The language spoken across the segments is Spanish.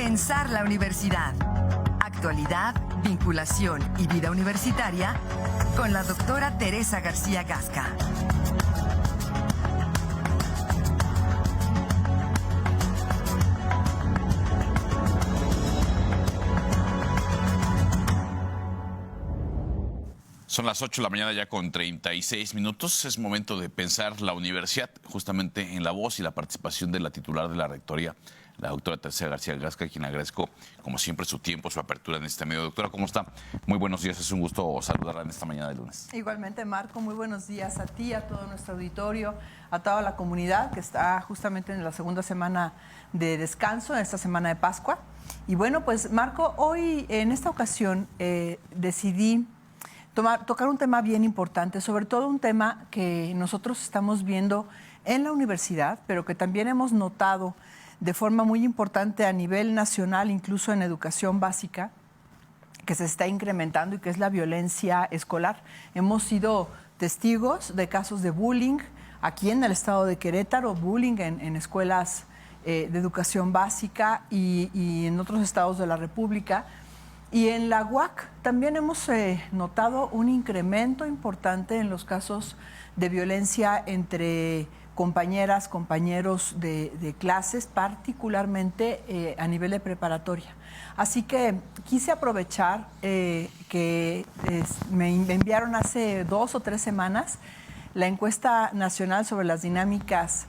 Pensar la universidad. Actualidad, vinculación y vida universitaria con la doctora Teresa García Gasca. Son las 8 de la mañana ya con 36 minutos. Es momento de pensar la universidad, justamente en la voz y la participación de la titular de la rectoría, la doctora Teresa García Gasca, a quien agradezco, como siempre, su tiempo, su apertura en este medio. Doctora, ¿cómo está? Muy buenos días, es un gusto saludarla en esta mañana de lunes. Igualmente, Marco, muy buenos días a ti, a todo nuestro auditorio, a toda la comunidad que está justamente en la segunda semana de descanso, en esta semana de Pascua. Y bueno, pues, Marco, hoy, en esta ocasión, decidí tocar un tema bien importante, sobre todo un tema que nosotros estamos viendo en la universidad, pero que también hemos notado de forma muy importante a nivel nacional, incluso en educación básica, que se está incrementando y que es la violencia escolar. Hemos sido testigos de casos de bullying aquí en el estado de Querétaro, bullying en escuelas de educación básica y en otros estados de la República. Y en la UAC también hemos notado un incremento importante en los casos de violencia entre compañeras, compañeros de clases, particularmente a nivel de preparatoria. Así que quise aprovechar que me enviaron hace 2 o 3 semanas la encuesta nacional sobre las dinámicas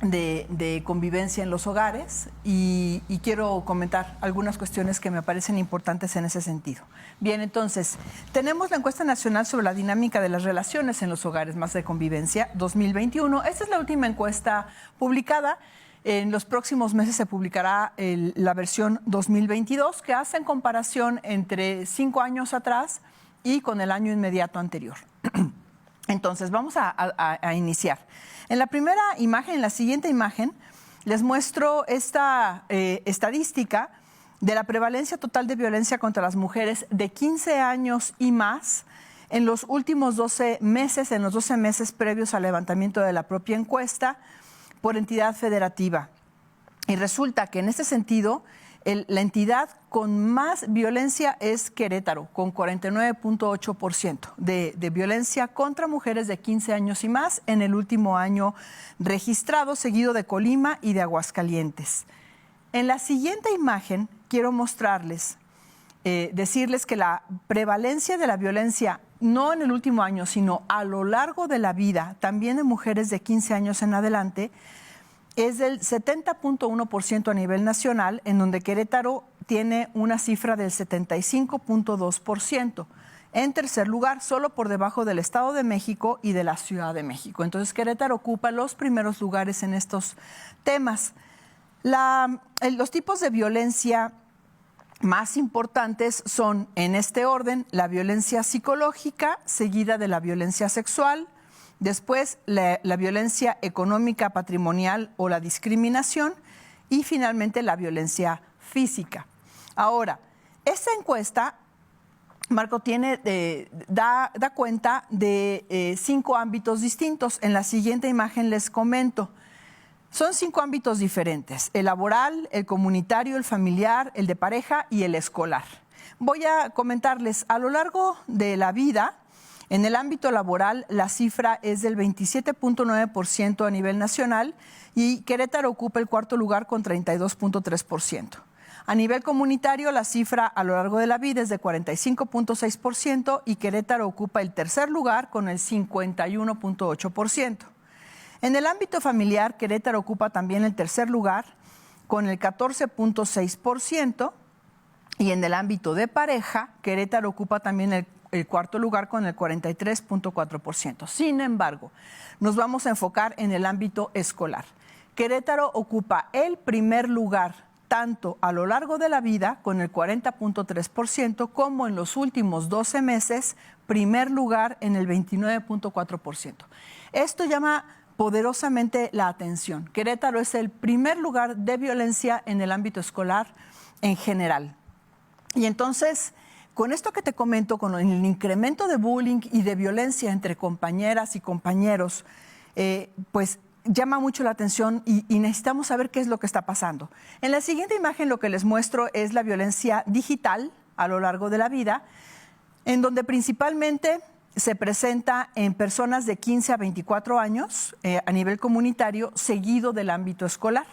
de convivencia en los hogares y quiero comentar algunas cuestiones que me parecen importantes en ese sentido. Bien, entonces, tenemos la encuesta nacional sobre la dinámica de las relaciones en los hogares más de convivencia 2021. Esta es la última encuesta publicada. En los próximos meses se publicará la versión 2022, que hace en comparación entre 5 años atrás y con el año inmediato anterior. Entonces, vamos a iniciar. En la primera imagen, en la siguiente imagen, les muestro esta estadística de la prevalencia total de violencia contra las mujeres de 15 años y más en los últimos 12 meses, en los 12 meses previos al levantamiento de la propia encuesta por entidad federativa. Y resulta que en este sentido, la entidad con más violencia es Querétaro, con 49.8% de violencia contra mujeres de 15 años y más en el último año registrado, seguido de Colima y de Aguascalientes. En la siguiente imagen quiero mostrarles, decirles que la prevalencia de la violencia, no en el último año, sino a lo largo de la vida, también de mujeres de 15 años en adelante, es del 70.1% a nivel nacional, en donde Querétaro tiene una cifra del 75.2%. En tercer lugar, solo por debajo del Estado de México y de la Ciudad de México. Entonces, Querétaro ocupa los primeros lugares en estos temas. Los tipos de violencia más importantes son, en este orden, la violencia psicológica, seguida de la violencia sexual. Después, la violencia económica, patrimonial o la discriminación. Y finalmente, la violencia física. Ahora, esta encuesta, Marco, da cuenta de 5 ámbitos distintos. En la siguiente imagen les comento. Son 5 ámbitos diferentes: el laboral, el comunitario, el familiar, el de pareja y el escolar. Voy a comentarles, a lo largo de la vida, en el ámbito laboral, la cifra es del 27.9% a nivel nacional y Querétaro ocupa el cuarto lugar con 32.3%. A nivel comunitario, la cifra a lo largo de la vida es de 45.6% y Querétaro ocupa el tercer lugar con el 51.8%. En el ámbito familiar, Querétaro ocupa también el tercer lugar con el 14.6% y en el ámbito de pareja, Querétaro ocupa también el cuarto lugar con el 43.4%. Sin embargo, nos vamos a enfocar en el ámbito escolar. Querétaro ocupa el primer lugar tanto a lo largo de la vida con el 40.3% como en los últimos 12 meses, primer lugar en el 29.4%. Esto llama poderosamente la atención. Querétaro es el primer lugar de violencia en el ámbito escolar en general. Y entonces, con esto que te comento, con el incremento de bullying y de violencia entre compañeras y compañeros, pues llama mucho la atención y necesitamos saber qué es lo que está pasando. En la siguiente imagen lo que les muestro es la violencia digital a lo largo de la vida, en donde principalmente se presenta en personas de 15 a 24 años a nivel comunitario, seguido del ámbito escolar.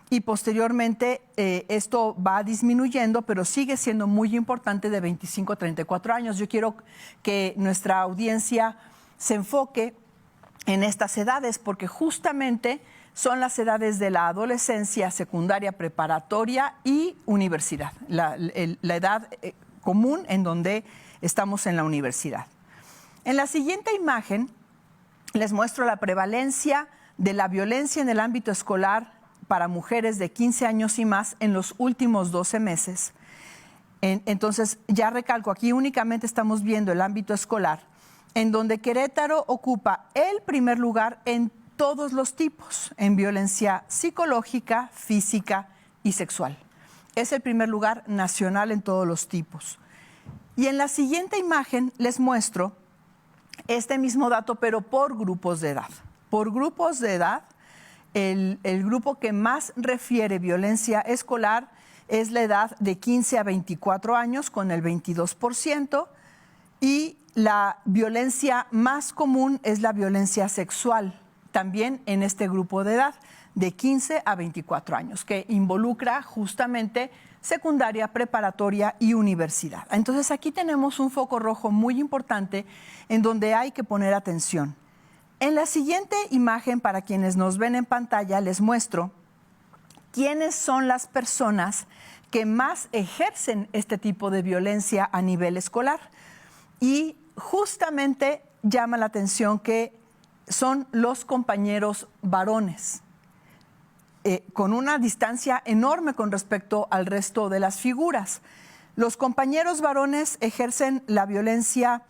Y posteriormente esto va disminuyendo, pero sigue siendo muy importante de 25 a 34 años. Yo quiero que nuestra audiencia se enfoque en estas edades, porque justamente son las edades de la adolescencia, secundaria, preparatoria y universidad, la edad común en donde estamos en la universidad. En la siguiente imagen les muestro la prevalencia de la violencia en el ámbito escolar para mujeres de 15 años y más en los últimos 12 meses. Entonces, ya recalco, aquí únicamente estamos viendo el ámbito escolar, en donde Querétaro ocupa el primer lugar en todos los tipos, en violencia psicológica, física y sexual. Es el primer lugar nacional en todos los tipos. Y en la siguiente imagen les muestro este mismo dato, pero por grupos de edad. Por grupos de edad, el grupo que más refiere violencia escolar es la edad de 15 a 24 años, con el 22%, y la violencia más común es la violencia sexual, también en este grupo de edad, de 15 a 24 años, que involucra justamente secundaria, preparatoria y universidad. Entonces aquí tenemos un foco rojo muy importante en donde hay que poner atención. En la siguiente imagen, para quienes nos ven en pantalla, les muestro quiénes son las personas que más ejercen este tipo de violencia a nivel escolar. Y justamente llama la atención que son los compañeros varones, con una distancia enorme con respecto al resto de las figuras. Los compañeros varones ejercen la violencia,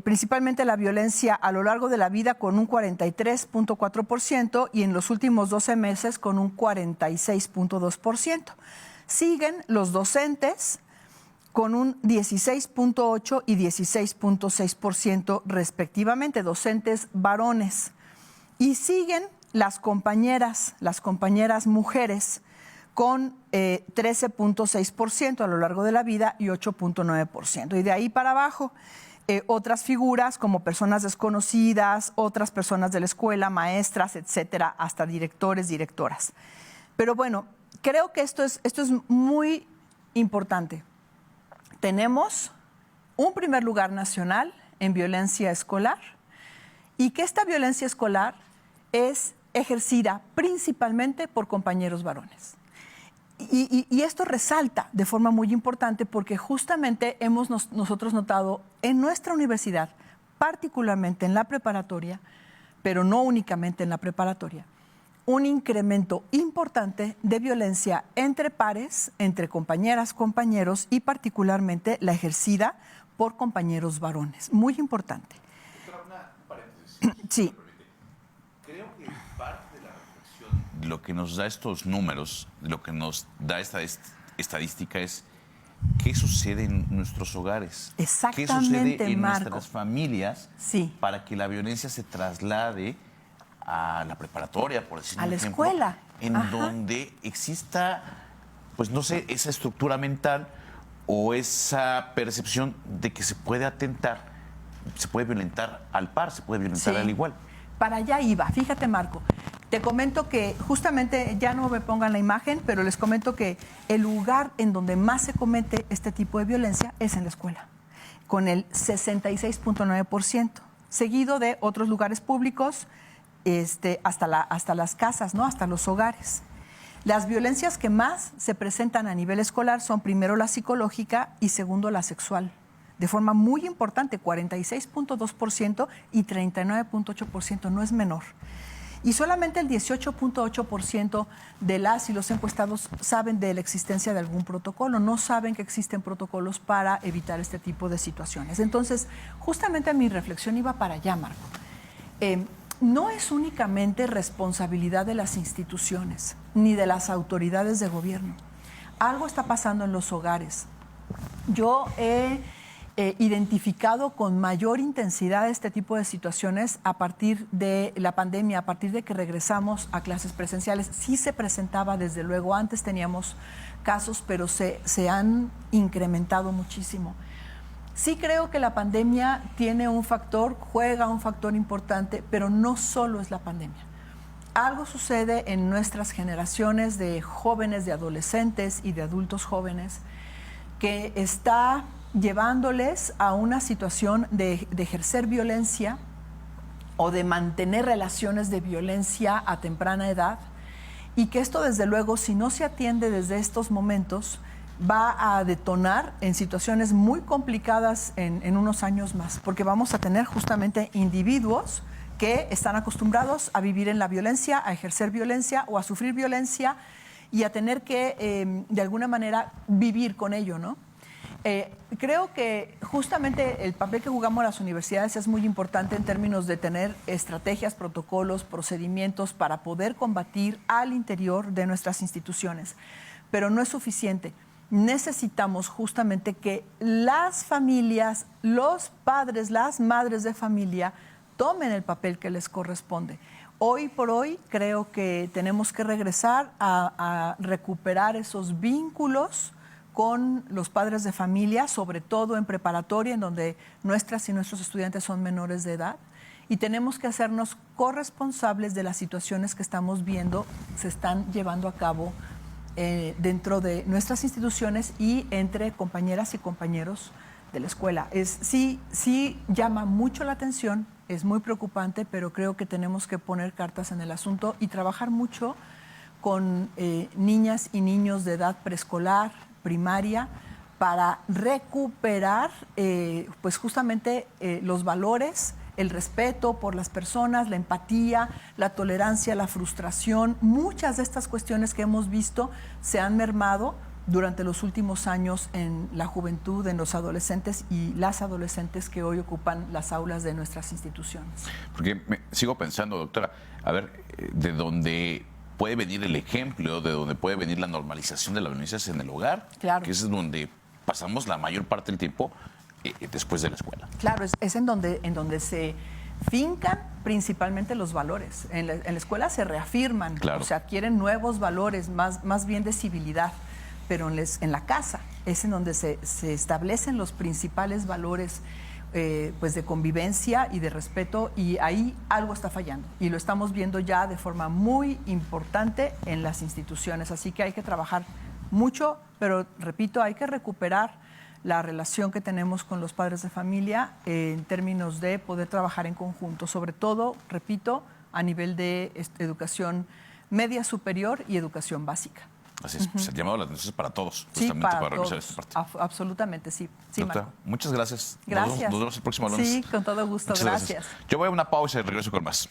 principalmente la violencia a lo largo de la vida, con un 43.4% y en los últimos 12 meses con un 46.2%. Siguen los docentes con un 16.8 y 16.6% respectivamente, docentes varones. Y siguen las compañeras mujeres con 13.6% a lo largo de la vida y 8.9%. Y de ahí para abajo, otras figuras como personas desconocidas, otras personas de la escuela, maestras, etcétera, hasta directores, directoras. Pero bueno, creo que esto es muy importante. Tenemos un primer lugar nacional en violencia escolar y que esta violencia escolar es ejercida principalmente por compañeros varones. Y esto resalta de forma muy importante porque justamente hemos nosotros notado en nuestra universidad, particularmente en la preparatoria, pero no únicamente en la preparatoria, un incremento importante de violencia entre pares, entre compañeras, compañeros y particularmente la ejercida por compañeros varones. Muy importante. Doctora, una paréntesis. Sí. Creo que parte de la reflexión, lo que nos da estos números, lo que nos da esta estadística es qué sucede en nuestros hogares. Exactamente, qué sucede en Marco. nuestras familias para que la violencia se traslade a la preparatoria, por decirlo a la escuela, en donde exista, pues no sé, esa estructura mental o esa percepción de que se puede atentar, se puede violentar al par, se puede violentar al igual. Para allá iba. Fíjate, Marco, te comento que justamente, ya no me pongan la imagen, pero les comento que el lugar en donde más se comete este tipo de violencia es en la escuela, con el 66.9%, seguido de otros lugares públicos, hasta las casas, ¿no? Hasta los hogares. Las violencias que más se presentan a nivel escolar son primero la psicológica y segundo la sexual. De forma muy importante, 46.2% y 39.8%, no es menor. Y solamente el 18.8% de las y los encuestados saben de la existencia de algún protocolo, no saben que existen protocolos para evitar este tipo de situaciones. Entonces, justamente mi reflexión iba para allá, Marco. No es únicamente responsabilidad de las instituciones ni de las autoridades de gobierno. Algo está pasando en los hogares. Yo he identificado con mayor intensidad este tipo de situaciones a partir de la pandemia, a partir de que regresamos a clases presenciales. Sí se presentaba, desde luego, antes teníamos casos, pero se han incrementado muchísimo. Sí creo que la pandemia tiene un factor, juega un factor importante, pero no solo es la pandemia. Algo sucede en nuestras generaciones de jóvenes, de adolescentes y de adultos jóvenes que está llevándoles a una situación de ejercer violencia o de mantener relaciones de violencia a temprana edad, y que esto, desde luego, si no se atiende desde estos momentos, va a detonar en situaciones muy complicadas en unos años más, porque vamos a tener justamente individuos que están acostumbrados a vivir en la violencia, a ejercer violencia o a sufrir violencia y a tener que, de alguna manera, vivir con ello, ¿no? Creo que justamente el papel que jugamos las universidades es muy importante en términos de tener estrategias, protocolos, procedimientos para poder combatir al interior de nuestras instituciones, pero no es suficiente. Necesitamos justamente que las familias, los padres, las madres de familia tomen el papel que les corresponde. Hoy por hoy creo que tenemos que regresar a recuperar esos vínculos con los padres de familia, sobre todo en preparatoria, en donde nuestras y nuestros estudiantes son menores de edad, y tenemos que hacernos corresponsables de las situaciones que estamos viendo se están llevando a cabo dentro de nuestras instituciones y entre compañeras y compañeros de la escuela. Sí llama mucho la atención, es muy preocupante, pero creo que tenemos que poner cartas en el asunto y trabajar mucho con niñas y niños de edad preescolar, primaria, para recuperar pues justamente los valores, el respeto por las personas, la empatía, la tolerancia, la frustración. Muchas de estas cuestiones que hemos visto se han mermado durante los últimos años en la juventud, en los adolescentes y las adolescentes que hoy ocupan las aulas de nuestras instituciones. Porque sigo pensando, doctora, a ver, de dónde puede venir el ejemplo, de donde puede venir la normalización de la violencia es en el hogar, claro, que es donde pasamos la mayor parte del tiempo después de la escuela. Claro, es en donde se fincan principalmente los valores. En la escuela se reafirman, claro, o se adquieren nuevos valores, más bien de civilidad, pero en la casa es en donde se establecen los principales valores pues de convivencia y de respeto, y ahí algo está fallando y lo estamos viendo ya de forma muy importante en las instituciones, así que hay que trabajar mucho, pero repito, hay que recuperar la relación que tenemos con los padres de familia en términos de poder trabajar en conjunto, sobre todo, repito, a nivel de educación media superior y educación básica. Así es, pues el llamado a la atención es para todos, sí, justamente para todos. revisar esta parte. Absolutamente, sí. Doctora, muchas gracias. Gracias. Nos vemos el próximo lunes. Sí, con todo gusto. Muchas gracias. Yo voy a una pausa y regreso con más.